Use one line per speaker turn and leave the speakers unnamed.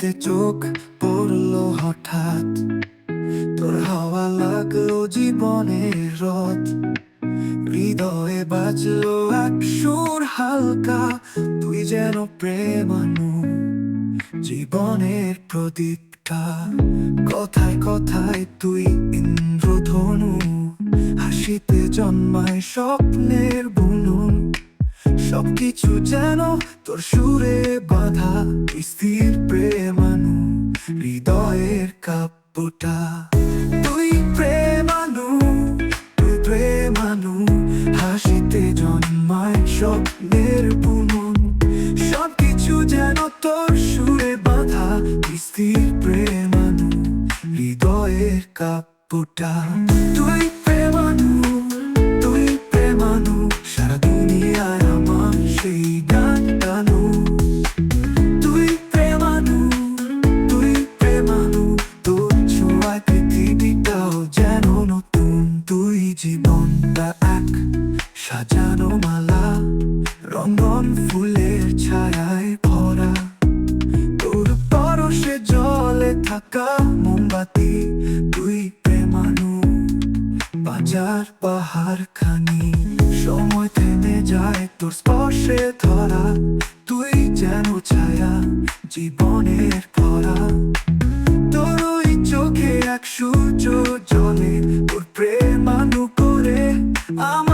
হাতে চোখ পড়লো হঠাৎ, তোর হাওয়া লাগলো জীবনের রথ। হৃদয়ে বাজলো এক সুর হালকা, তুই যেন প্রেমানু, জীবনের প্রদীপটা। কথায় কথায় তুই ইন্দ্রধনু, হাসিতে জন্মায় স্বপ্নের বুনন। সবকিছু যেন তোর সুরে বাঁধা, স্থির প্রেমানু, হৃদয়ের কাব্যটা। তুই প্রেমানু, তুই প্রেমানু, হাসিতে জন্মায় স্বপ্নের বুনন। সবকিছু যেন তোর সুরে বাঁধা, স্থির প্রেমানু, হৃদয়ের কাব্যটা। তুই প্রেমানু, তুই প্রেমানু, সারা দুনিয়ায় আমার সেই গানটানু। তুই প্রেমানু, তুই প্রেমানু, তোর ছোঁয়ায় পৃথিবীটাও যেন নতুন। তুই জীবনটা এক সাজানো মালা, রঙন ফুলের ছায়ায় ভরা। তোর পরশে জলে থাকা মোমবাতি, তুই প্রেমানু, বাজার পাহাড় খানি। সময় থেমে যায় তোর স্পর্শে ধরা, তুই যেন ছায়া জীবনের ভরা। তোর ওই চোখে এক সূর্য জ্বলে, তোর প্রেমানু করে আমার